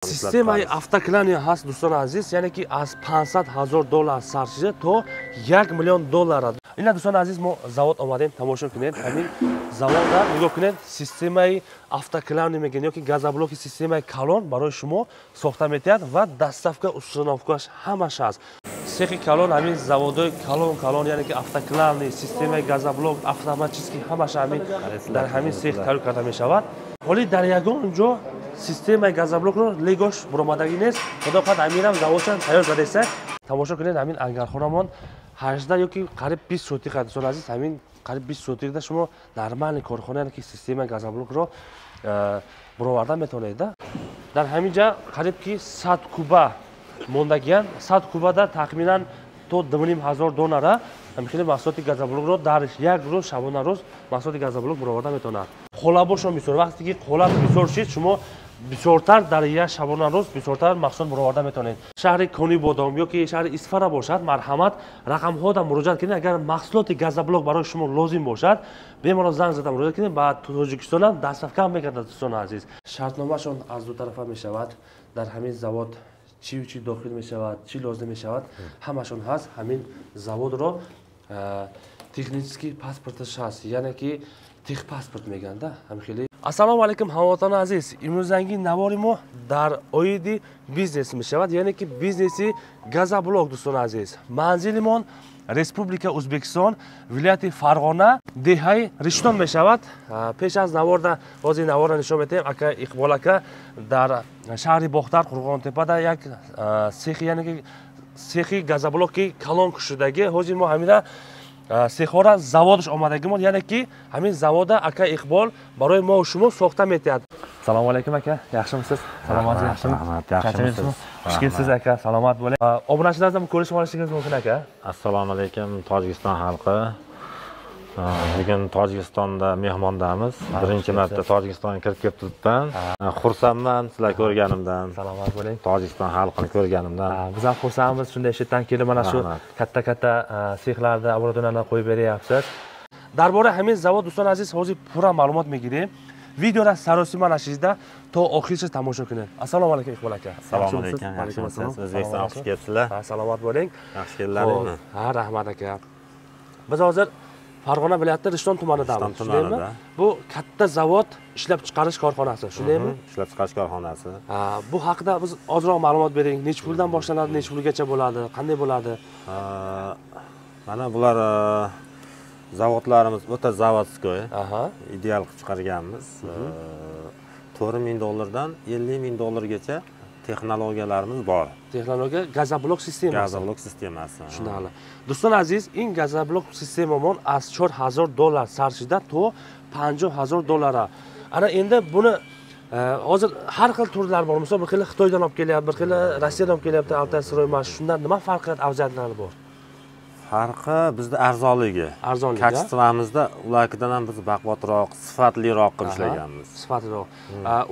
Sistemayi avtoklaniya has do'stlar aziz, ya'ni ki az 500,000 dollar sarfida to 1 million dollar. Ina do'stlar aziz, mo zavod omadem tomosha qiling. Hamil zavodda nigah qiling, sistemayi avtoklaniya megan yoki gazobloki sistemayi kalon baroy shumo soxtam etyapti va dastavka uстановкаш hammash hast. Sexi kalon hamil zavodi kalon ya'ni ki avtoklaniya sistemayi gazoblok avtomatический hammash hamil dar hamil sex tayyor karda meshavad. Holi dar yagon jo sistemayi gazoblokro legosh buromadagi nes xudo qad amiram zavodchan tayyor qilsa tomosha qiling. Hamil angarxonamon hajda yoki qarib 20 sotik do'stlar aziz, hamil qarib 20 sotikda shuma normalniy korxona ya'ni ki sistemayi gazoblokro burovardan metonaydi. Dar hamija qaribki 100 kuba mondagan 100 kubada taxminan to 2500 donara hamil mahsuloti gazoblokro dar یک روز شبانه روز محصول گازبلوک برآورده میتونه. خلابوش رو میسور وقتی که خلاب میسور شید شما بسیارتر در یک شبانه روز بسیارتر محصول برآورده میتونید. شهر کنی بادام یا که شهر اصفهان باشد مرحمت رقم ها را مراجعه کنید. اگر محصولات گازبلوک برای شما لازم باشد بیمار زنگ زدم مراجعه کنید. بعد تاجیکستان هم دست کم میکنه دوستان عزیز. شرطنامه‌شون از دو طرفه میشود. در همین زواد چی داخل میشود چی لازم میشود همشون هست. همین زواد رو تکنیکی پاسپورتش هست، یعنی که تخ پاسپورت میگن ده همین خیلی. السلام علیکم هموطنان عزیز. امروزنگی نواری ما در اویدی بیزنس میشود، یعنی که بیزنسی گازبلوک دوستان عزیز. منزلمان республика ازبکستان ولایت فرغانه دهه رشتون میشود. پیش از نوار بازی نوار نشون میدیم اکا اقبال اکا در شهر باختر قرغان تپه در یک سیخ یعنی که سیخی گازبلوکی کلان کشیدگی حاضر ما همینا سیخورا زوادش آمدگی ما، یعنی که همین زواد اکا اقبال برای ما و شما ساخته میتید. سلام علیکم اکا، yaxshimisiz؟ سلامت yaxshimisiz؟ xush kelibsiz aka, salomat bo'ling. Obunachilarimizdan ko'rish olishingiz mumkin aka. Assalomu alaykum Tojikiston xalqi. Bugun Tojikistonda mehmondamiz. Birinchi marta Tojikistonga kirib kelibman. Xursandman sizlar ko'rganimdan. Salomat bo'ling. Tojikiston xalqini ko'rganimdan. Biz ham xursandmiz, shunday shetdan kelib mana shu katta sexlarda obro'donalar qo'yib beryapsiz. Darbora hamil zavod do'stlar aziz, hozir pura ma'lumot megirib. Videoda sarosima nashida to oxirigacha tomosha qiling. Assalomu alaykum Iqbol aka. Assalomu alaykum. Yaxshimisiz? O'zbekistonga xush kelibsizlar. Salomat bo'ling. Yaxshi keldilaringmi? Ha, rahmat aka. Biz hozir Farg'ona viloyati Rishton tumanidamiz. Shundaymi? Bu katta zavod ishlab chiqarish korxonasi, shundaymi? Ishlab chiqarish korxonasi. Bu haqida biz ozroq ma'lumot bering. Nechta puldan boshlanadi, nechta pulgacha bo'ladi, qanday bo'ladi? Mana bular zavodlarimiz o'ta zavodskoy. Ideal qilib chiqarganmiz. 4000 dollardan 50000 dollargacha texnologiyalarimiz bor. Texnologiya gazoblok sistemasi. Gazoblok sistemasi. Tushunarli. Do'stlar aziz, eng gazoblok sistemamon az 4000 dollar sarfida to 50000 dollar. Ana endi buni hozir har xil turlar bor. Masalan, bir xil Xitoydan olib kelyapti, bir xil Rossiyadan olib kelyapti, Altay mash. Shundan nima farqiyat afzalliklari bor? Farqi bizda arzonligi. Arzonligi. Kачествомizda ulardan ham biz baquvvatroq, sifatliroq qilib ishlaganmiz. Sifatliroq.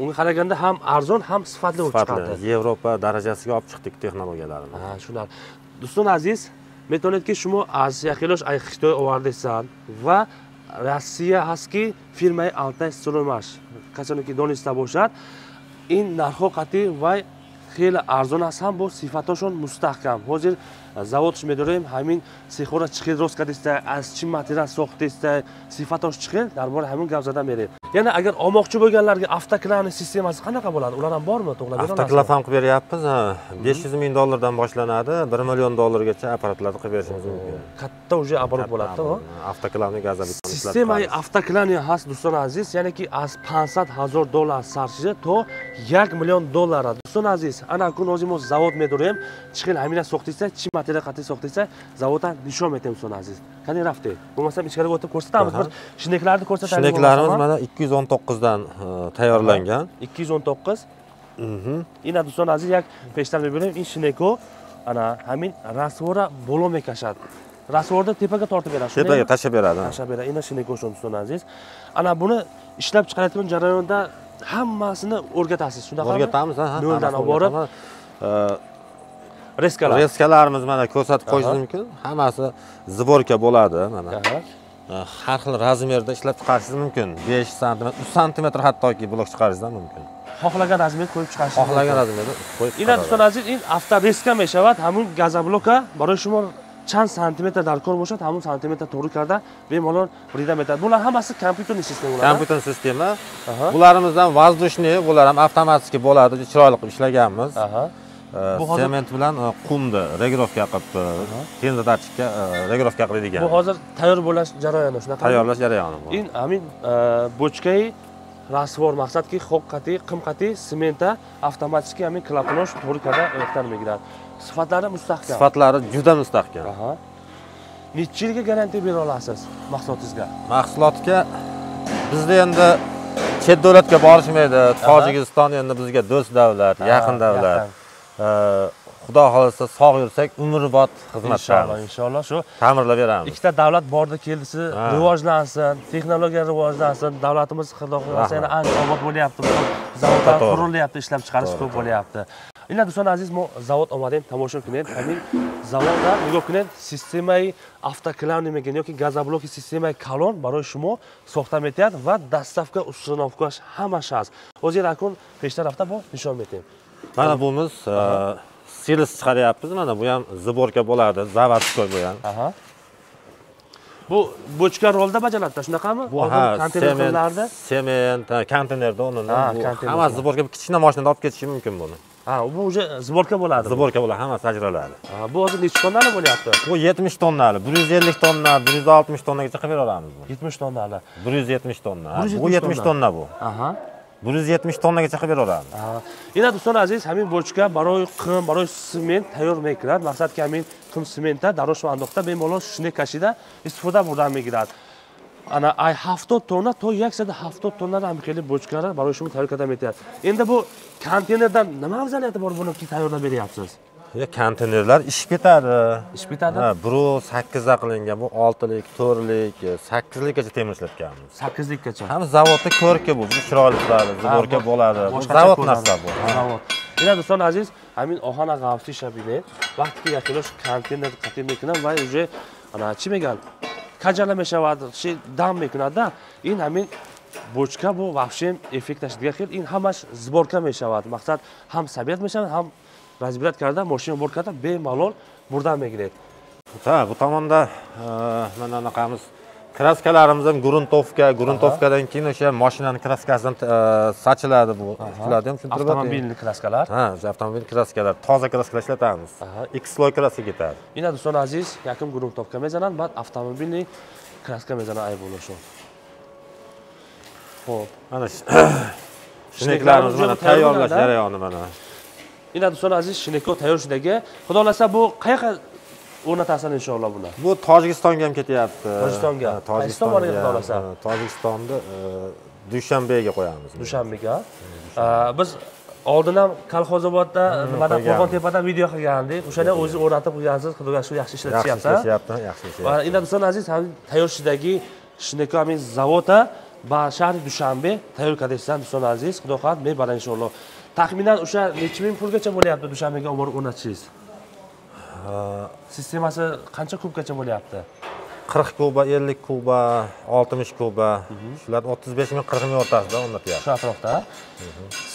Unga qaraganda ham arzon, ham sifatli bo'lib chiqadi. Yevropa darajasiga olib chiqdik texnologiyalarni. Shular. Do'stlar aziz, metonetki shuma az yaqilosh ay Xitoy ovardiysan va Rossiya haski firmay Altay mash. Qachonki donishda bo'lsa, in narxo qati va xeyli arzon است هم با صفاتشون مستحکم. حاضر زوادش می‌داریم همین سیخورا چخیل درست کردیسته از چی متریال ساخته است صفاتش چخیل درباره همین گپ زدن میره. یعنی اگر olmoqchi bo'lganlarga avtoklaniya sistemasi qanaqa bo'ladi? Ular ham bormi? To'g'rilab beramiz. Avtoklav ham qilib beryapmiz. 500,000 dollardan boshlanadi, 1 million dollargacha apparatlarni qilib berishimiz mumkin. Katta уже apparat bo'ladi-ku. Avtoklavni gazobit. Sistemayi avtoklaniya has do'stlar aziz, ya'ni ki az 500,000 dollar sarfida to 1 million dollar. Do'stlar aziz, ana kun o'zimiz zavod me'durim, chiqil hamina so'qtiysa, chi material qati so'qtiysa, zavoddan nishon etamiz do'stlar aziz. Qani rafte? Bo'lmasa ichkariga o'tib ko'rsatamiz. Bir shineklarni ko'rsatamiz. Shineklarimiz mana 219 dan tayyorlangan. 219. Ina do'stlar aziz, yak peshdan berim, in shineko ana hamin rasvora bo'lmay kashad. Rasvorda tepaga tortib beradi. Tepaga tashab beradi. Tashab beradi. Ina shineko do'stlar aziz. Ana buni ishlab chiqarayotgan jarayonda hammasini o'rgatasiz. Shunaqami? O'rgatamiz, ha. Noldan olib borib reskalarimiz mana ko'rsatib qo'yish mumkin. Hammasi zborka bo'ladi mana. Har xil razmerda ishlab chiqarishingiz mumkin. 5 sm, 3 sm hattoki blok chiqarishingiz mumkin. xohlagan razmer qo'yib chiqarish. Xohlagan razmerda qo'yib Ina do'stlar aziz, in avtoreska meshavad, hamon gazobloka baroy shuma chand santimetr darkor bo'lsa, hamon santimetr to'g'ri karda bemalol bridam etadi. Bular hammasi kompyuterli sistema bo'ladi. Kompyuter sistema. Bularımızdan vazdushniy, bular ham avtomatik bo'ladi, chiroyli qilib ishlaganmiz. Sement bilan qumni regirovka qilib, tenzadatchikka regirovka qiladigan. Bu hozir tayyor bo'lash jarayoni shunaqa. Tayyorlash jarayoni bu. In amin bochkai rasvor maqsadki xoqqati, qimqati sementda avtomatik amin klaponosh to'g'ri karda o'tkazilmaydi. Sifatlari mustahkam. Sifatlari juda mustahkam. Necha yilga garantiya bera olasiz mahsulotingizga? Mahsulotga bizda endi chet davlatga borishmaydi. Tojikiston endi bizga do'st davlat, yaqin davlat. Xudo xolasa sog' yursak, umrbod xizmat qilamiz. Inshaalloh shu ta'mirlab beramiz. Ikkita davlat bordi keldisi, rivojlansin, texnologiya rivojlansin, davlatimiz xudo xolasa yana ancha obod bo'lyapti. Zavodlar qurilyapti, ishlab chiqarish ko'p bo'lyapti. Ina do'stlar aziz, mo zavod omadem tomosha qiling. Hamil zavodda nigah qiling, sistemai avtoklavni megan yoki gazobloki sistemai kalon baroy shumo soxtam etyapti va dastavka ustunovkash hamma shas. O'zingiz akun pesh tarafda bu nishon eting. Mana buyimiz silis chiqaryapmiz. Mana bu ham zborka bo'ladi, zavodskoy bu ham. Bu bochka rolda bajaradi, shunaqami? Bu konteynerlarda, sement, konteynerda uni hamma zborka kichkina mashinada olib ketishi mumkin buni. Bu уже zborka bo'ladi. Zborka bo'ladi, hammasi ajraladi. Bu hozir necha tonnali bo'lyapti? Bu 70 tonnali, 150 tonna, 160 tonnagacha qilib bera olamiz buni. 70 tonnali. 170 tonna. Bu 70 tonna bu. 170 tonnagacha qilib bera olamiz. Ina do'stlar aziz, hamin bochka baroy qim, baroy sement tayyorlaydilar. Maqsadki hamin qim sementda darosh va andoqda bemalol shunday kashida istifoda bo'ladi. Ana ay 70 tonna to 170 tonna amikali bochkalar baroy shuni tayyorlab etyapti. Endi bu konteynerdan nima afzaliyati bor buni tayyorlab beryapsiz? Konteynerlar ishib ketadi. Ishib ketadi? Bu 8 ga qilingan, bu 6 lik, 4 lik, 8 likgacha temir ishlatganmiz. 8 likgacha. Ham zavodda ko'rki bu, chiroyli bo'ladi, zborka bo'ladi. Bu zavod narsa bu. Zavod. Ina do'stlar aziz, hamin ohana g'avsi shabine vaqtga yaqinlash konteyner qatimlikni va уже ana chimegan kajala meshavad, şey dam mekunada, in hamin bochka bu вообще effekt tashkil qilib, in hammash zborka meshavad. Maqsad ham sabiyat meshavad, ham razbirat karda mashina borkada bemalol burdan megiladi. Bu tomonda mana anaqamiz kraskalarimiz ham gruntovkadan keyin o'sha mashinaning kraskasidan sochiladi bu. Shularni ham tushuntirib o'taylik. Avtomobilni kraskalar. Avtomobil kraskalar, toza kraskalar ishlatamiz. X sloy kraska ketadi. Ina do'stlar aziz, yakim gruntovka mezanan, ba'd avtomobilni kraska mezanan ay bo'lishi. Xo'p, mana shineklarimiz mana tayyorlash jarayoni mana. Ina do'stlar aziz, shineko tayyorlashdagi, xudo xolasa bu qayoqqa o'rnatasan inshaalloh buni. Bu Tojikistonga ham ketyapti. Tojikistonga. Tojikiston bor xudo xolasa. Tojikistonni Dushanbega qo'yamiz. Dushanbega. Biz oldin ham Kolxozobodda nimada Qo'rg'ontepada video qilgandik. O'shani o'zi o'rnatib qo'ygansiz, xudoga shu yaxshi ishlatishyapti. Yaxshi ishlayapti. Va ina do'stlar aziz, ham tayyorlashdagi shineko amin zavodda ba shahri Dushanbe tayyorladingizlar do'stlar aziz. Xudo xohlasa men bor inshaalloh. Taxminan o'sha necha ming pulgacha bo'lyapti Dushanbega olib borib o'rnatishingiz? Sistemasi qancha kubgacha bo'lyapti? 40 kuba, 50 kuba, 60 kuba, shular 35 ming 40 ming o'rtasida o'rnatyapti. Shu atrofda.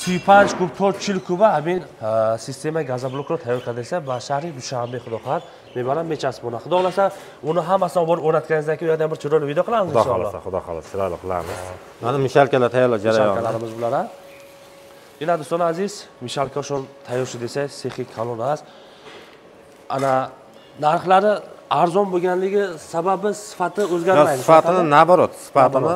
Suypanch kub, 4 kuba, amin sistema gazobloklar tayyorladingizlar va shahri Dushanbe xudo xohlasa men bilan mechasi buni. Xudo xolasa uni hammasini olib borib o'rnatganingizdan keyin u yerdan bir chiroyli video qilamiz inshaalloh. Xudo xolasa chiroyli qilamiz. Mana mishalkalar tayyorlash jarayoni. Mishalkalarimiz bular. Ina do'stlar aziz, mishalka shon tayyorlash desa, sexiy kalonlar. Ana narxlari arzon bo'lganligi sababi sifati o'zgarmaydi. Sifatini naborot, sifatini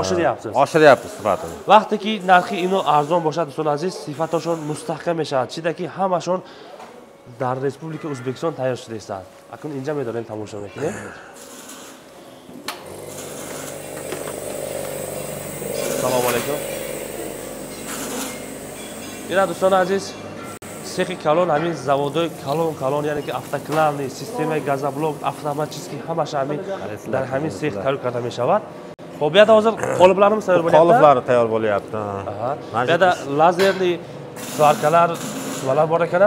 oshiryapsiz. Oshiryapmiz sifatini. Vaqtiki narxi ino arzon bo'ladi, do'stlar aziz, sifati shon mustahkam yashadi. Chidaki hamma shon dar Respublika O'zbekiston tayyorlaysan. Akun injamay do'ren tomosha qiling. Assalomu alaykum. Ina do'stlar aziz, Sexi kalon amin zavodi kalon ya'ni ki avtoklavni sistema gazoblok avtomatический hamma shamin dar hamin sex tayyorlab meshavad. Xo'p, bu yerda hozir qoliplarimiz tayyor bo'lyapti. Qoliplari tayyor bo'lyapti. Bu yerda lazerli svarkalar nimalar bor ekan?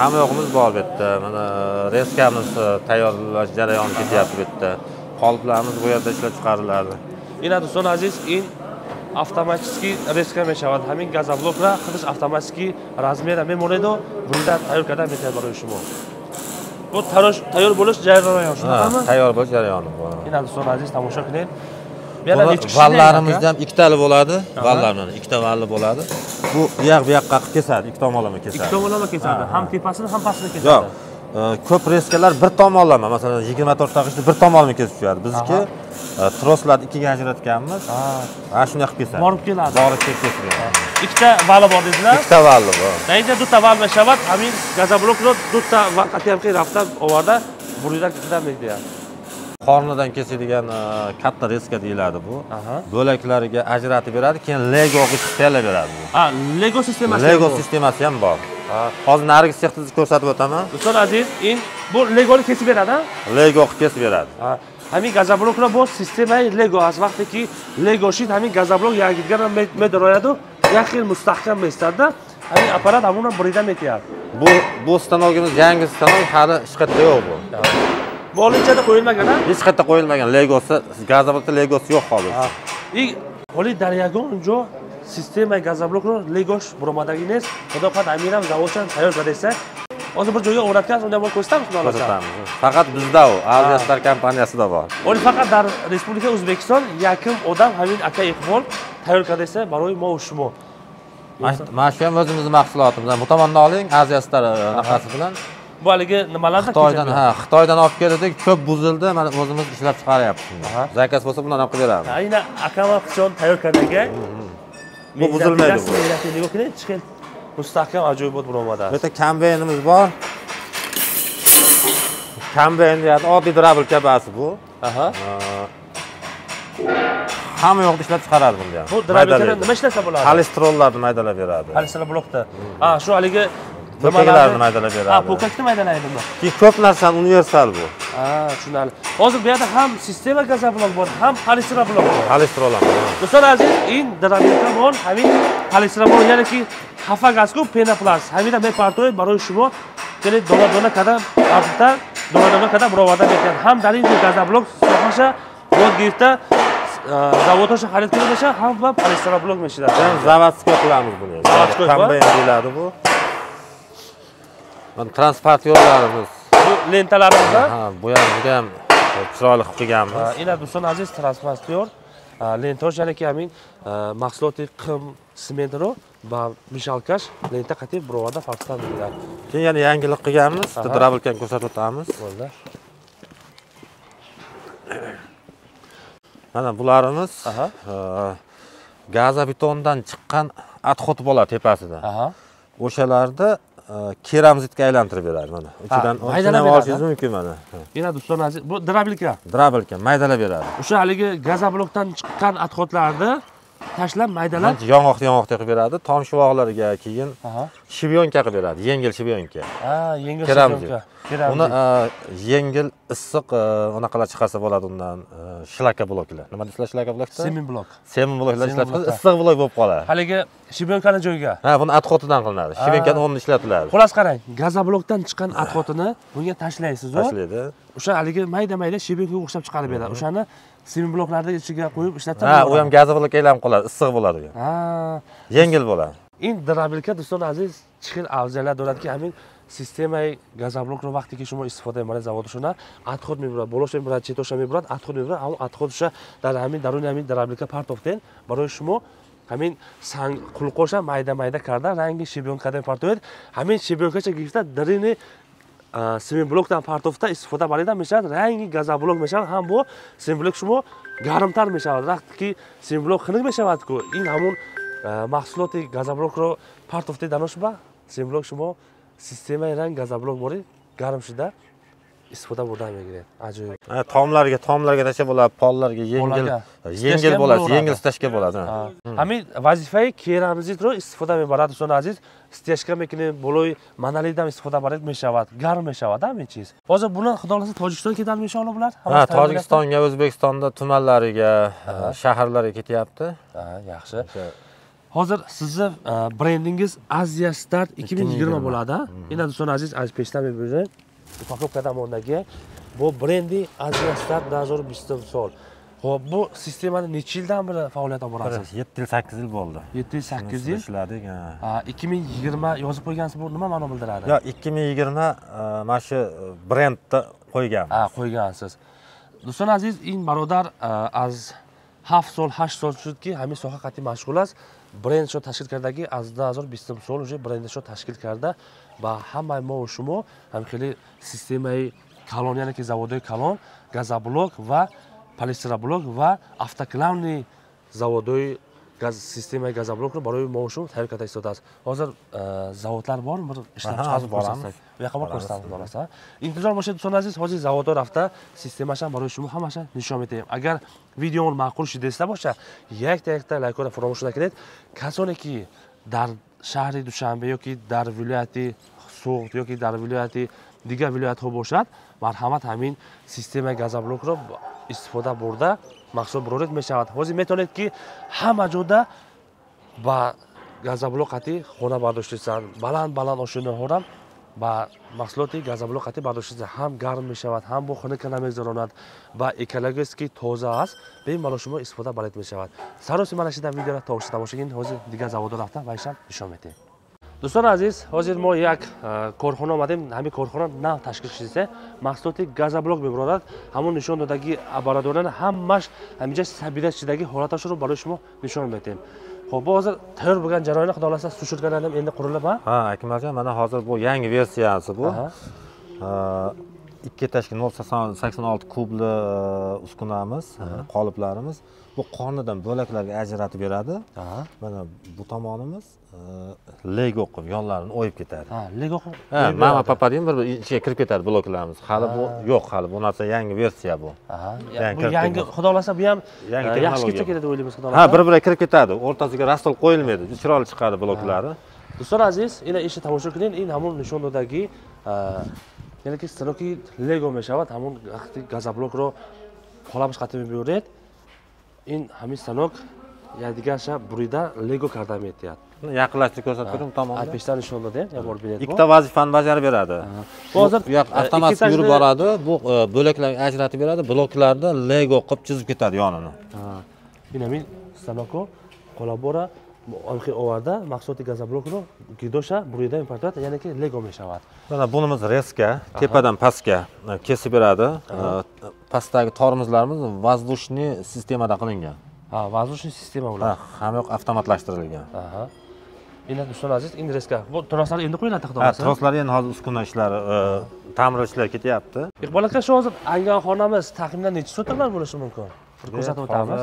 Hamma yo'qimiz bor bu yerda. Mana reskamiz tayyorlash jarayoni ketyapti bu yerda. Qoliplarimiz bu yerda ishlab chiqariladi. Ina do'stlar aziz, in avtomatik резка мешавад. Ҳамин газоблокро худаш автоматики размера мемонеду бурда тайёр кардан метавонад барои шумо. Бу тайёр bo'lиш jarayoni shunaqami? Tayyor bo'lish jarayoni bu. Ina do'stlar aziz tomosha qiling. Vallarimizda ham ikkitali bo'ladi. Vallardan ikkita valli bo'ladi. Bu bu yoqqa qilib kesadi, ikki tomonlama kesadi. Ikki tomonlama kesadi. Ham tepasini, ham pastini kesadi. Yo'q. Ko'p reskalar bir tomonlama, masalan 24 taqishni bir tomonlama kesib qo'yadi. Bizniki troslarni ikkiga ajratganmiz. Ha, shunday qilib kesadi. Borib keladi. Borib kesadi. Ikkita vali bor dedinglar? Ikkita valli bor. Endi dutta val meshavad, hamин газоблокро dutta vaqti ham rafta ovarda burida qidamlaydi. Qornidan kesadigan katta reska deyiladi bu. Bo'laklariga ajratib beradi, keyin Lego sistemasi beradi. Ha, Lego sistemasi. Lego sistemasi ham bor. Hozir narigi sexni ko'rsatib o'taman. Do'stlar aziz, bu Legoni kesib beradi, ha? Lego kesib beradi. Hamин газоблокро бо системаи Lego аз вақте ки Lego шид ҳамин газоблок якдигарро медорояду, як хел мустаҳкам меистада, ҳамин аппарат ҳамуна бурида метияд. Bu stanogimiz yangi stanok, hali hech qayerda yo'q bu. Bolinchada qo'yilmagan, ha? Hech qayerda qo'yilmagan Legosi, gazoblokda Legosi yo'q hozir. Holi dar yagon jo sistemai газоблокро Legosh buromadagi nes, xudo xohlasa amiram zavodchan tayyor qilsa, hozir bir joyga o'rnatgan, unda bor ko'rsatamiz ko'rsatamiz. Faqat bizda u, Aviastar kompaniyasida bor. Holi faqat dar Respublika O'zbekiston yakim odam ҳамин aka Iqbol tayyor qilsa, baroy mo shimo. Mana shu ham o'zimizning mahsulotimizdan. Bu tomondan oling, Aviastar nafasi bilan. Bu haligi nimalarda Xitoydan olib keldik, ko'p buzildi, mana o'zimiz ishlab chiqaryapmiz. Zakaz bo'lsa bundan olib beramiz. Ayna akama qachon tayyor qilgan. Bu buzilmaydi bu. Chiqil mustahkam ajoyib buromada. Bu yerda kombaynimiz bor. Kombayn deyadi, oddiy drabilka basi bu. Hamma yoqda ishlab chiqaradi buni ham. Bu drabilkadan nima ishlasa bo'ladi? Polistrollarni maydalab beradi. Polistrol blokda. Shu haligi Po'kaklarni maydalab beradi. Po'kakni maydalaydimi? Ko'p narsani universal bu. Tushunarli. Hozir bu yerda ham sistema gazoblok bor, ham polistrol blok bor. Polistrol ham. Do'stlar aziz, drabilka bor, ҳамин polistrol bor, ya'ni ki ҳафа газку пенопласт. ҳамина мепартоед барои шумо, яъни дона-дона када артта, дона-дона када буроварда метавонад. Ҳам дар ин газоблок соҳаша бод гирифта zavodosha xarid qilinsa ham va polistrol blok meshida. Zavodskiy qilamiz buni. Kombayn deyiladi bu. Mana transport yo'llarimiz. Bu lentalarimiz, bu ham juda ham chiroyli qilib qilganmiz. Ina do'stlar aziz, transportyor lentoj yoki ҳамин mahsuloti qim sementro va mishalkash lenta qatib burovada farqdan bo'ladi. Keyin yana yangilik qilganmiz. Drabilkani ko'rsatib o'tamiz. Bo'ldi. Mana bularimiz gazobetondan chiqqan отход bo'ladi tepasida. O'shalarni keramzitga aylantirib beradi mana. Ichidan maydalab olishingiz mumkin mana. Yana do'stlar aziz, bu drabilka. Drabilka maydalab beradi. O'sha haligi gazoblokdan chiqqan отходlarni tashlab maydalab yong'oq qilib beradi. Tom shuvoqlarga keyin shibyonka qilib beradi. Yengil shibyonka. Yengil shibyonka. Uni yengil issiq unaqalar chiqarsa bo'ladi undan. Shlaka bloklar. Nima deysizlar shlaka blokda? Semin blok. Semin bloklar ishlab chiqadi, issiq blok bo'lib qoladi. Haligi shibyonkani joyiga. Buni отходidan qilinadi. Shibyonkani o'rnida ishlatiladi. Xolos qarang, gazoblokdan chiqqan отходini bunga tashlaysiz. Tashlaydi. O'sha haligi mayda-mayda shibyonkga o'xshab chiqarib beradi. O'shani semin bloklarni ichiga qo'yib ishlatadi. U ham gazoblokka aylanib qoladi, issiq bo'ladi u. Yengil bo'ladi. In drabilka do'stlar aziz, chiqil afzallar bo'ladiki, ҳамин системаи газоблокро вақте ки шумо истифода мебаред заводшона отход мебарад, болоша мебарад, четоша мебарад, отход мебарад, ҳамон отходша дар ҳамин даруни ҳамин drabilka партофтен барои шумо ҳамин санг қулқоша майда-майда карда ранги шибёнкадан партоед, ҳамин шибёнкаша гирифта дарини семин блоктан партофта истифода барида мешавад, ранги газоблок мешавад, ҳам бо семин блок шумо гармтар мешавад. Вақте ки семин блок хунук мешавад ку ин ҳамон маҳсулоти газоблокро партофте даношба семин блок шумо sistemai rang gazoblok bor, garm shida istifoda bo'ladi megiradi. Ajoyib. Tomlarga tashlab bo'ladi, pollarga yengil bo'ladi, yengil stashka bo'ladi. Ҳамин вазифаи керамзитро istifoda mebarад do'stlar aziz. Stashka mekinib, bo'loi manalidam istifoda barib meshavad, garm meshavad ҳамин чиз. Hozir buni xudo xolasa Tojikistonga ketadimi inshaalloh bular? Tojikistonga, O'zbekistonda tumanlariga, shaharlarga ketyapti. Yaxshi. Hozir sizni brendingiz Asia Start 2020 bo'ladi. Ina do'stlar aziz, peshdan buyuring. Ufaqobkada mondagi bu brendi Asia Start 2020 sol. Xo'p, bu sistemani necha yildan beri faoliyat olib borasiz? 7 yil 8 yil bo'ldi. 7-8 yil ishladik. 2020 yozib qo'ygansiz, bu nima ma'no bildiradi? Yo'q, 2020 mana shu brendni qo'yganman. Qo'ygansiz. Do'stlar aziz, in barodar az 7 sol, 8 sol shudki, hami soha qat'iy mashg'ulas. Brend shu tashkil kardagi az 2020 sol уже brend shu tashkil karda va hamma ma shumo ham xili sistemai kalon, ya'ni ki zavodai kalon, gazoblok va polistiroblok va avtoklavniy zavodai gaz sistemai gazoblokni baroy moshum tayyorlashda istodasiz. Hozir zavodlar bormi? Bir ishlab chiqarib boramiz. Bu yoqqa borib ko'rsatamiz bo'lasa. Intizor bo'lsa do'stlar aziz, hozir zavodlar hafta sistemadan baroy shum hammasi nishon etayim. Agar videoni ma'qul shidasizlar bo'lsa, yakta like va фромошуда кидед. Касонеки дар шаҳри Душанбе yoki дар вилояти Суғд yoki дар вилояти дигар вилоятҳо бошад, марҳамат ҳамин системаи газоблокро истифода бурда маҳсул бурорид мешавад. Ҳозир метавонед ки ҳама ҷода ба газоблок қати хона бардоштисан. Баланд ошиноҳоро ба маҳсулоти газоблок қати бардоштисан. Ҳам гарм мешавад, ҳам бо хунука намегзаронад ва экологически тоза аст. Бе мало шумо истифода баред мешавад. Сароси mana shunday videolar tomosha hozir digar zavodlar rafta va isham nishon metayim. Do'stlar aziz, hozir mo yak korxona omadim. Hami korxona nav tashkil qilishsa, mahsuloti gazoblok meborad. Hamon nishondagi оборудованияни ҳамаш ҳаминҷа sabirasidagi holatashро барои шумо nishon metayim. Xo'p, hozir tayyor bo'lgan jarayonni xudo xolasa sushurkalar ham endi qurilib, Akmaljon, mana hozir bu yangi versiyasi bu. 2.086 kubli uskunamiz, qoliplarimiz bu qornidan bo'laklarga ajratib beradi. Mana bu tomonimiz Lego qilib yonlarini o'yib ketadi. Lego qilib. Mama papadin bir ichiga kirib ketadi bloklarimiz. Hali bu yo'q, hali bu narsa yangi versiya bu. Bu yangi xudo xolasa bu ham yaxshi ketsa ketadi o'ylaymiz xudo xolasa. Bir-biriga kirib ketadi. O'rtasiga rastol qo'yilmaydi. Chiroyli chiqadi bloklari. Do'stlar aziz, ina ishni tomosha qiling. In hamon nishondagi یعنی که ستنوکی لگو میشود همون وقتی گازبلوک رو خلابش قطع میبرید این همین ستنوک یا دیگه شب بریده لگو کرده میتید. Yaqinlashtirib ko'rsatib bering tomonda. Peshdan nishonladim, ya borib beradi. Ikkita vazifani bajarib beradi. Hozir avtomatik yurib boradi, bu bo'laklarga ajratib beradi, bloklarda Lego qilib chizib ketadi yonini. Mana men stanoko kolabora anxi ovarda mahsuloti gazoblokni gidosha burida importat, ya'ni ki Lego meshavad. Mana bunimiz reska, tepadan pastga kesib beradi. Pastdagi tormozlarimiz воздушный sistemada qilingan. Воздушный sistema ular. Hamma yoq avtomatlashtirilgan. Endi do'stlar aziz, endi reska. Bu troslar endi qo'yiladi xudo xolasa. Troslar endi hozir uskuna ishlari, ta'mirlash ishlari ketyapti. Iqbol aka, shu hozir anganxonamiz taxminan necha sotiklar bo'lishi mumkin? Ko'rsatib o'tamiz.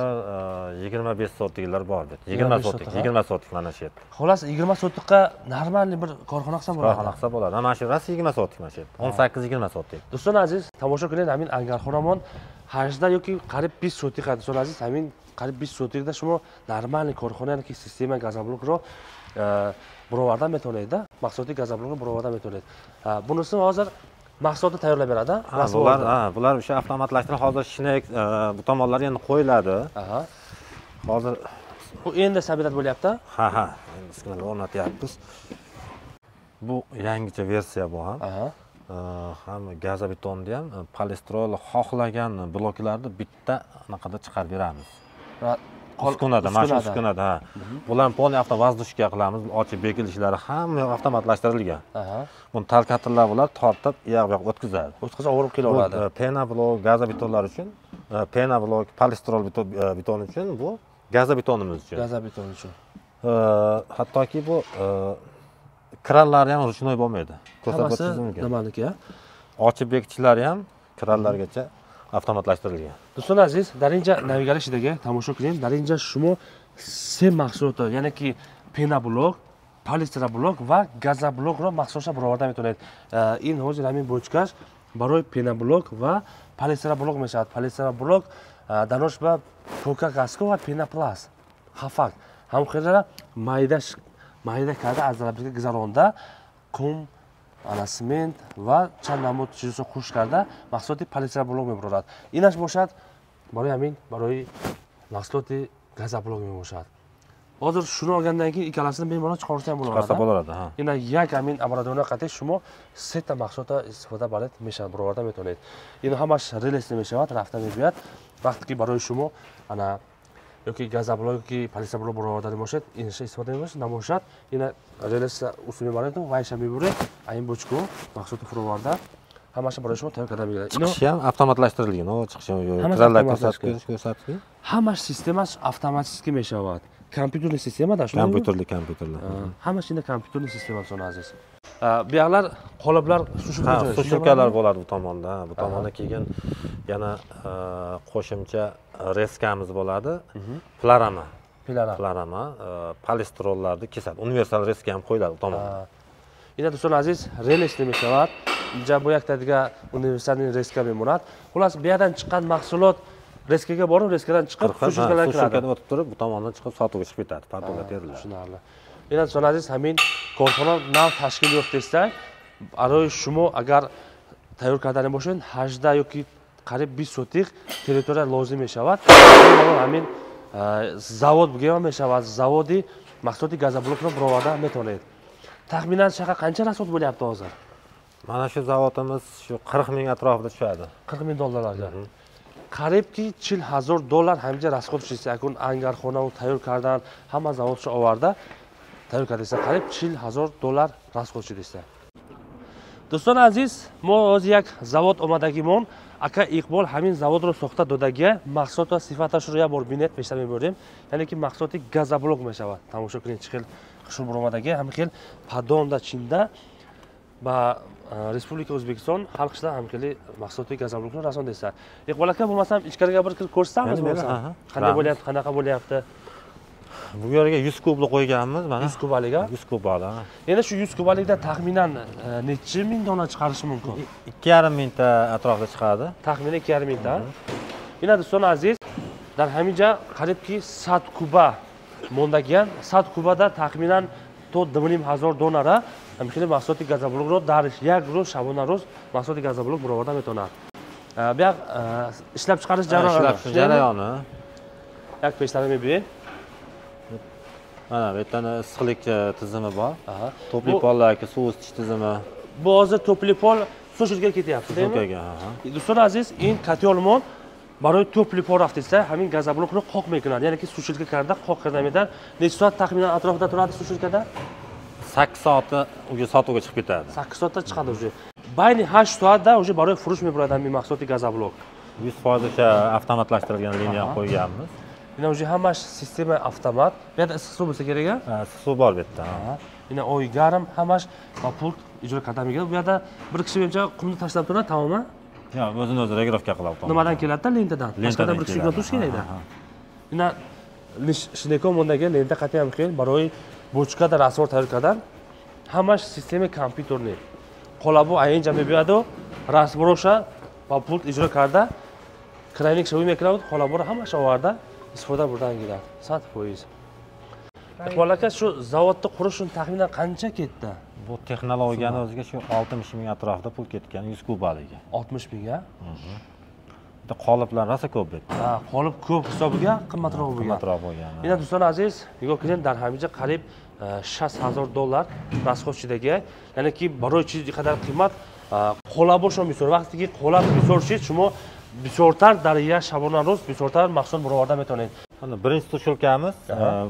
25 sotiklar bor deb. 20 sotik mana shu yerda. Xolos 20 sotikqa normalniy bir korxona qilsa bo'ladi. Korxona qilsa bo'ladi. Mana shu ras 20 sotik mana shu yerda. 18-20 sotik. Do'stlar aziz, tomosha qiling, amin anganxonamon hajda yoki qarib 20 sotik qadi. Do'stlar aziz, amin qarib 20 sotikda shuma normalniy korxonaniki sistema gazoblokro birovardan metonlaydi. Mahsulotli gazoblokni birovardan metonlaydi. Bunisi hozir mahsulotni tayyorlab beradi. Bular o'sha avtomatlashtirilgan hozir shinak bu tomonlari endi qo'yiladi. Hozir bu endi sabirat bo'lyapti. Endi uskunalar o'rnatyapmiz. Bu yangicha versiya bu ham. Ham gazobetonni ham polistrol xohlagan bloklarni bitta anaqada chiqarib beramiz. Uskunada, mana shu uskunada. Bularni polniy avtovozdushka qilamiz. Ochib bekilishlari hamma avtomatlashtirilgan. Buni talkatirlar bular tortib, yoq o'tkazadi. O'tkazib olib kela oladi. Pena blok gazobetonlar uchun, pena blok polistrol beton uchun bu gazobetonimiz uchun. Gazobeton uchun. Hattoki bu kranlari ham ruchnoy bo'lmaydi. Ko'rsatib o'tishim mumkin. Nimaniki? Ochib bekitishlari ham kranlargacha avtomatlashtirilgan. Do'stlar aziz, darinja navigatsiyaga tomosha qiling. Darinja shuma sem mahsuloti, ya'ni ki pena blok, polistiroblok va gazoblokro mahsulotlar birovardan metonlaydi. In hozir hamon bochkash baroy pena blok va polistiroblok meshad. Polistiroblok danosh va poka gasko va pena plus. Xafak. Ham xillar mayda karda azrabga gizaronda qum سمنت و چند نمود چیزو خوش کرده محصولات پلیسترولوگ میبرد. اینش باشد برای همین برای محصولات گازبلوگ میباشد. hozir shuni olgandan keyin ikkalasini bemalol chiqarsa ham bo'laveradi. Chiqarsa bo'ladi, Yana yak amin оборудование qat'iy shuma setta mahsulotlar istifoda balet meshan birovardan metonlaydi. Endi hammash relesni meshawat, rafta mebiat. вақте ки барои шумо ана ёки газаблок yoki полисаблок буроварда бошад инша истифода мебошад набошад ина релса усу мебаред вайша мебуред айн бочку махсулоти фуроварда ҳамаша барои шумо тайёр карда мегирад. Chiqishi ham avtomatlashtirilgan, chiqishi trallay ko'rsatib. Ҳамаш системаш автоматически мешавад. Компьютерный системада шумо. Компьютерli. Ҳамаш ина компьютерный система сон азиз. Buyoqlar qoliplar sushilkalar bo'ladi bu tomonda. Bu tomonda keyin yana qo'shimcha reskamiz bo'ladi. Plarama. Polistrollarni kesadi. Universal reska ham qo'yiladi bu tomonda. Ina do'stlar aziz, relesli meshavad. Inja bu yoqdagi universalniy reska memunat. Xullas, bu yerdan chiqqan mahsulot reskaga borib, reskadan chiqib sushilkalarga kiradi. Sushilkadan o'tib turib, bu tomondan chiqib sotuvga chiqib ketadi. Fartoga teriladi. Tushunarli. Ina do'stlar aziz, hamin korxona nav tashkil yo'q desak, барои шумо агар тайёр кардани бошед 18 yoki қариб 20 сотиқ территория лозим мешавад. Ҳамин завод бугем мешавад. Заводи маҳсулоти газоблокро буроварда метавонед. Тахминан шақа қанча расход bo'lyapti hozir? Mana shu zavodimiz shu 40 ming atrofida tushadi. 40 ming dollarlarga. Qaribki 40,000 dollar hamja расход shisa akun angarxona va tayyor kardan hamma zavodcha ovarda tayyor kardisa qarib 40,000 dollar расход shisa. Do'stlar aziz, mo o'z yak zavod omadagimon aka Iqbol hamin zavodro soxta dodaga mahsulot va sifatash ro'ya bor binet peshtamin bo'rdim. Ya'ni ki mahsuloti gazoblok meshavad. Tamosha qiling chiqil qishur buromadagi ham xil padonda Chinda va Respublika O'zbekiston xalq ishlar ham xil mahsuloti gazoblokni rason desa. Iqbol aka bo'lmasam ichkariga bir kirib ko'rsatamiz bo'lsa. Qanday bo'lyapti, qanaqa bo'lyapti? Bu yerga 100 kubli qo'yganmiz mana. 100 kubaliga? 100 kubada. Endi shu 100 kubalikda taxminan necha ming dona chiqarish mumkin? 2,5 mingta atrofida chiqadi. Taxminan 2,5 mingta. Ina do'stlar aziz, dar hamija qaribki 100 kuba mondagan 100 kubada taxminan to 2,5 donara hamkili mahsuloti gazoblokro dar yak ro'z shabona ro'z mahsuloti gazoblok burovarda metonad. Bu yoq ishlab chiqarish jarayoni. Yak peshlarni bering. Mana bu yerdan issiqlik tizimi bor. To'pli pollarga suv isitish tizimi. Bu hozir to'pli pol sushilga ketyapti, deymi? Sushilkaga, Do'stlar aziz, in katyolmon baroy to'pli pol raftisa, hamin gazoblokni qoqmay kiradi. Ya'ni ki sushilka karda qoq kirdamidan necha soat taxminan atrofida turadi sushilkada? 8 soatda uga sotuvga chiqib ketadi. 8 soatda chiqadi o'zi. Bayni 8 soatda o'zi baroy furush mebradi hamin mahsuloti gazoblok. 100% o'sha avtomatlashtirilgan liniya qo'yganmiz. Ina o'zi hamma sistema avtomat. Bu yerda issiq suv bo'lsa kerak-a? Issiq suv bor bu yerda. Ina oy garim hammash va pult ijro qadamiga. Bu yerda bir kishi menimcha qumni tashlab turadi, tamommi? Yo'q, o'zini o'zi regirovka qiladi. Nimadan keladi-da? Lentadan. Tashqaridan bir kishi turish kerak-da. Ina shnekom o'rnaga lenta qatiyam xil, baroy bochkada rasvor tayyor qilgan. Hammash sistema kompyuterli. Qolabu ayin jam'i beradi, rasvorosha va pult ijro karda. Kraynik sho'y mekravad, qolabu hammash ovarda istifoda buradan keladi. 100%. Iqbol aka, shu zavodni qurish uchun taxminan qancha ketdi? Bu texnologiyani o'ziga shu 60 ming atrofida pul ketgan 100 kubaliga. 60 mingga? Bitta qoliplar rosa ko'p bu yerda. Ha, qolip ko'p hisobiga qimmatroq bo'lgan. Qimmatroq bo'lgan. Ina do'stlar aziz, yo'qkidan dar hamija qarib 60,000 dollar расходчидagi, ya'ni ki baroy chizi qadar qiymat qolab bo'lsa misol vaqtiki qolab misolchi shimo bisortar dariya shabona ro'z bisortar mahsul burovarda metoned. Mana birinchi sushilkamiz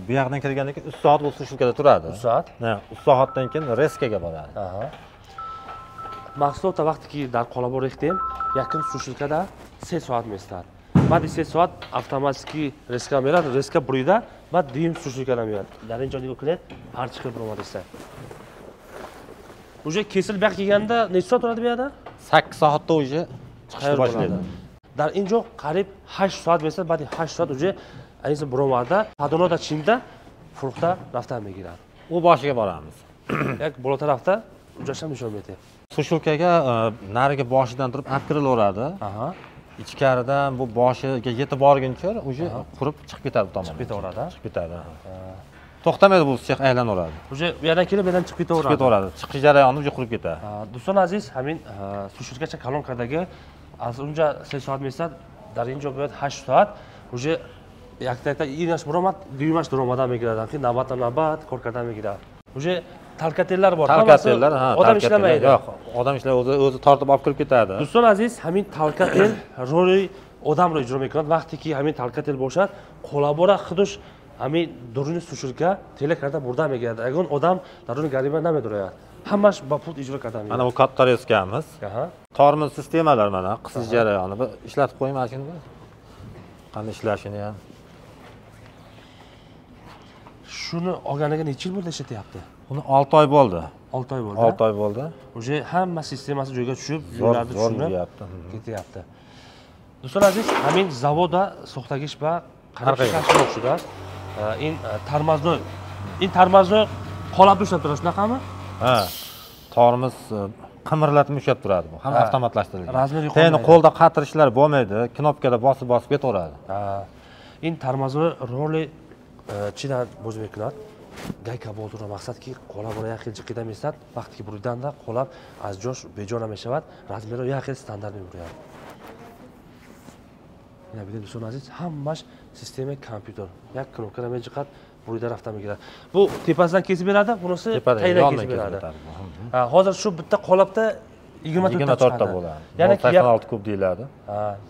bu yoqdan kirgandan keyin 3 soat bu sushilkada turadi. 3 soat? Ha, 3 soatdan keyin reskaga boradi. Mahsulot vaqtiki dar qolab o'rikdim, yaqin sushilkada 3 soat mestar. Ba'di 3 soat avtomatik reska beradi, reska burida, ba'd dim sushilkadan beradi. Darin joyga qilib, parcha qilib burovarda. Uje kesil baq kelganda necha soat turadi bu yerda? 8 soatda uje chiqishni boshlaydi. Dar injo qarib 8 soat bo'lsa, ba'di 8 soat uje ayniqsa buromarda, padonoda Chinda fruxta raftan megiradi. U boshiga boramiz. Yak bo'la tarafda ujasham nishon berdi. Sushilkaga nariga boshidan turib olib kirilaveradi. Ichkaridan bu boshiga yetib borguncha uje qurib chiqib ketadi bu tomonga. Chiqib ketaveradi. Chiqib ketadi. To'xtamaydi bu sex aylanaveradi. Uje bu yerdan kelib, bu yerdan chiqib ketaveradi. Chiqib ketaveradi. Chiqish jarayonida uje qurib ketadi. Do'stlar aziz, hamin sushilkacha kalonkadagi unja 3 soat mesat, darinjo bo'yat 8 soat. Uje yakta inash buromat, duymash duromadan megiradi. Ki navbatdan-navbat korkadan megiradi. Uje talkatellar bor. Talkatellar, ha, odam ishlamaydi. Yo'q, odam ishlaydi, o'zi tortib olib kirib ketadi. Do'stlar aziz, hamin talkatel roli odam رو اجرا میکنند وقتی که همین تلکتل باشد قلابا خودش همین درون سوشورکا تله کرده برده میگرده اگر odam درون گریبه نمیدوراید همش با پول اجرا کرده میگه mana bu katta reskamiz tormoz sistemalar mana qisish jarayoni bu ishlatib qo'ymashin bu qanday ishlashini ham shuni olganiga necha yil bo'ldi ishlatyapti buni 6 oy bo'ldi 6 oy bo'ldi 6 oy bo'ldi уже hamma sistemasi joyiga tushib yo'llarni tushunib ketyapti do'stlar aziz همین zavod so'xtagish va qarashmoqchida این tormozni این tormozni qolab ushlab turadi shunaqami ha tormoz qimirlatib ushlab turadi bu hamma avtomatlashtirilgan razmeri yo'qolmaydi endi qo'lda qatirishlar bo'lmaydi knopkada bosib ketaveradi این tormozni roli chidan bo'z mekunad гайка болдура мақсад ки қолабро як хел ҷиқида месад вақте ки буриданда қолаб аз ҷош беҷо намешавад размеро як хел стандарт мебурад ина бидем дӯстон азиз ҳамаш системаи компютер як кнопка намеҷиқад бурида рафта мегирад бу тепасидан кесиб берadi bunisi tayindan kesib beradi hozir shu bitta qolobda 24 ta bo'ladi ya'ni 86 kub deyiladi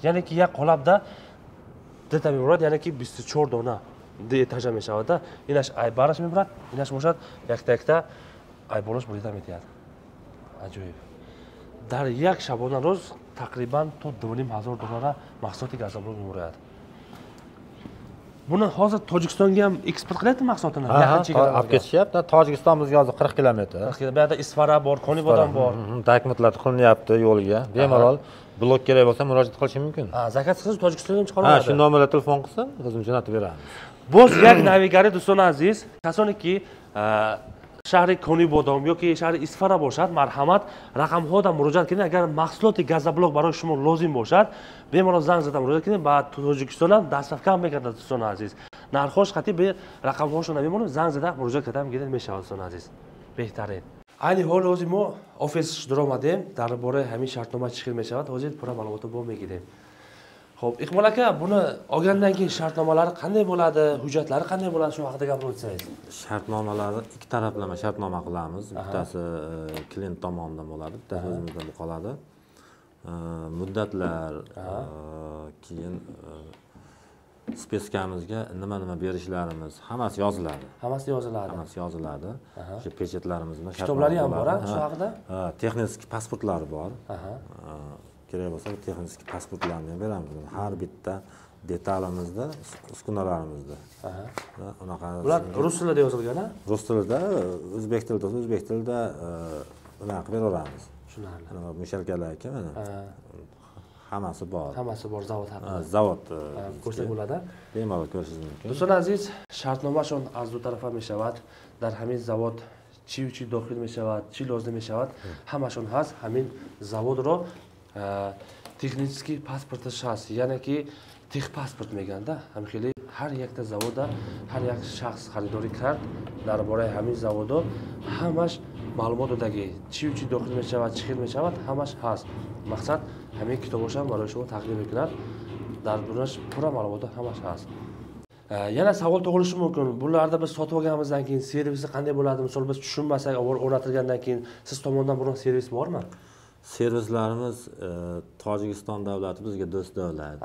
ya'ni ki yak qolobda deta meborad ya'ni ki 24 dona etaja meshawada inash ay barash meborad inash бошад якта ay болош бурида метиҳад аҷоиб дар як шабона рӯз тақрибан то 2500 доллара маҳсулоти газоброк мебурад buni hozir tojikistonga ham eksport qilyapti mahsulotini yaqin chegaralarga olib ketishyapti tojikiston bizga hozir 40 kilometr bu yerda isfara bor konibodam bor dokumentlar qilinyapti yo'lga bemalol blok kerak bo'lsa murojaat qilishi mumkin zakaz qilib tojikistonga ham chiqariladi shu nomerga telefon qilsa o'zimiz jo'natib beramiz boz yak navigari do'stona aziz kasoniki shahri konibodom yoki shahri isfara бошад марҳамат рақамҳода муроҷиат кунед агар маҳсулоти газоблок барои шумо лозим бошад беморол занг зада муроҷиат кунед ба тоҷикистон ҳам дастафкам мекардад дӯстона азиз нархош қатӣ бе рақамҳошро намемонем занг зада муроҷиат карда гиред мешавад дӯстона азиз беҳтарин айни ҳол ҳозир мо офис даромадем дар бораи ҳамин шартнома чӣ хел мешавад ҳозир пурра маълумотро бо мегирем خب اقبال aka buni olgandan keyin shartnomalari qanday bo'ladi hujjatlari qanday bo'ladi shu haqida gapirib o'tsangiz shartnomalarni ikki taraflama shartnoma qilamiz bittasi klient tomonidan bo'ladi bittasi o'zimizdan qoladi muddatlar keyin spetsikamizga nima berishlarimiz hammasi yoziladi hammasi yoziladi shu pechatlarimizni kitoblari ham bor shu haqida texnik pasportlari bor kerak bo'lsa texnik pasportlarni ham beramiz har bitta detalimizda uskunalarimizda unaqa bular rus tilida yozilgan rus tilida o'zbek tilida o'zbek tilida unaqa qilib beraveramiz tushunarli mushalkalarga mana hammasi bor zavod haqida zavod ko'rsak bo'ladi bemalol ko'rishingiz mumkin do'stlar aziz shartnomашон аз ду тарафа мешавад дар ҳамин завод чӣ дохил мешавад чӣ лозим мешавад ҳамашон ҳаст ҳамин заводро технический паспорташ ҳаст яъне ки техпаспорт мегӯянд ҳамхеле ҳар якта завода ҳар як шахс харидорӣ кард дар бораи ҳамин заводо ҳамаш маълумот додаги чӣ дохил мешавад чӣ хел мешавад ҳамаш ҳаст мақсад ҳамин китобошам барои шумо тақдим мекунад дар дунаш пурра маълумото ҳамаш ҳаст yana savol tug'ilishi mumkin bularni biz sotib olganimizdan keyin servisi qanday bo'ladi misol biz tushunmasak o'rnatilgandan keyin siz tomonidan biror servis bormi servislarimiz tojikiston davlati bizga do'st davlat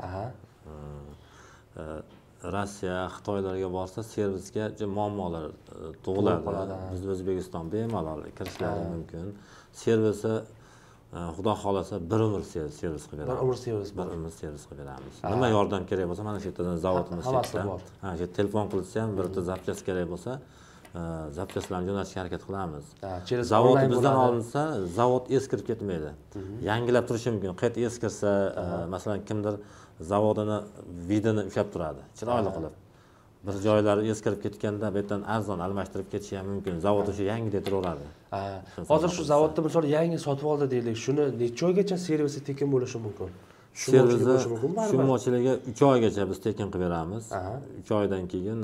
rossiya xitoylarga borsa servisga muammolar tug'iladi biz o'zbekiston bemalol kirishlari mumkin servisi xudo xohlasa bir umr servis qilib beramiz bir umr servis qilib beramiz nima yordam kerak bo'lsa mana shu yerdan zavodimiz shu telefon qilsa ham birta zapchast kerak bo'lsa zapchastlarni jo'natishga harakat qilamiz zavod bizdan olinsa zavod eskirib ketmaydi yangilab turishi mumkin qayta eskirsa masalan kimdir zavodini vidini ushlab turadi chiroyli qilib bir joylari eskirib ketganda bu yerdan arzon almashtirib ketishi ham mumkin zavod o'sha yangidek turaveradi hozir shu zavodni misol yangi sotib oldi deylik shuni necha oygacha servisi tekin bo'lishi mumkin servisi shumochiligi 3 oygacha biz tekin qilib beramiz 3 oydan keyin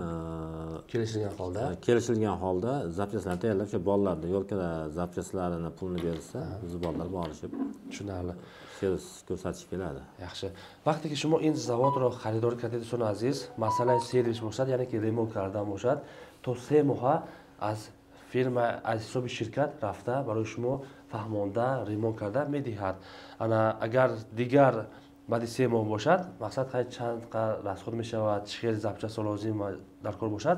kelishilgan holda zapchastlarni tayyorlab o'sha bolalarni yo'lkada zapchastlarini pulini bersa biz bolalar borishib tushunarli servis ko'rsatish keladi yaxshi vaqtiki shuma این zavod ro xaridor kardedson aziz masala servis bo'lsa ya'ni ki remont kardan bo'lsa to 3 moh az firma az hisobi shirkat rafta baroy shuma fahmonda remont karda medihad ana agar digar بعد 3 ماه باشد مقصد خیلی چند راسخود می شود چهل زبچه لازم در کار باشد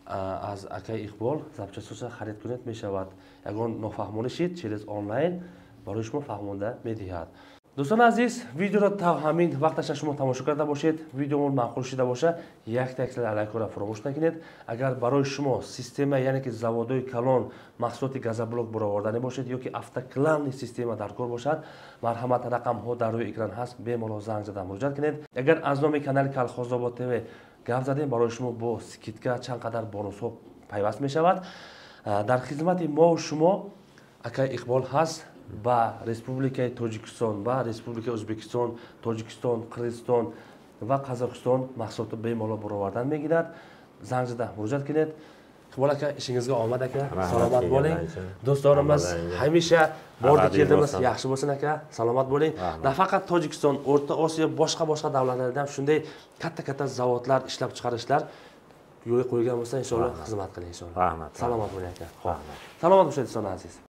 از اکای اقبال زبچه سوز خرید کنید می شود یگان نفهمانی شید چیز آنلاین برای شما فهمونده می دهد. دوستان عزیز ویدیو را تا همین وقتش شما تماشا کرده باشید ویدیو معقول شده باشه یک تکلیل علیکم را فراموش نکنید. اگر برای شما سیستم یعنی که زوادای کلان محصولات گازبلوک برآوردنی باشید یا که افتکلان سیستم در کار باشد مرحمت رقم ها در روی اکران هست بیمال زنگ زده مراجعه کنید. اگر از نام کانال کالخوزآباد تv گپ زدیم برای شما با سکیتکا چند قدر بونوس ها پیوست می شود. در خدمت ما و شما اکای اقبال هست با республикаи Тоҷикистон ва республикаи Ӯзбекистон, Тоҷикистон, Қирғизистон ва Қазоқистон маҳсулотро бемало баровардан мегирад. Занг зада муроҷиат кунед. Иқбол ака ишингизга омад ака. Саломат bo'ling. Do'stlarimiz hamisha borda keldimiz. Yaxshi bo'lsin aka. Salomat bo'ling. Nafaqat Tojikiston, O'rta Osiyo boshqa davlatlarda ham shunday katta zavodlar ishlab chiqarishlar yo'lga qo'yilgan bo'lsa inshaalloh xizmat qiling inshaalloh. Salomat bo'ling aka. Salomat bo'ling do'stlar aziz.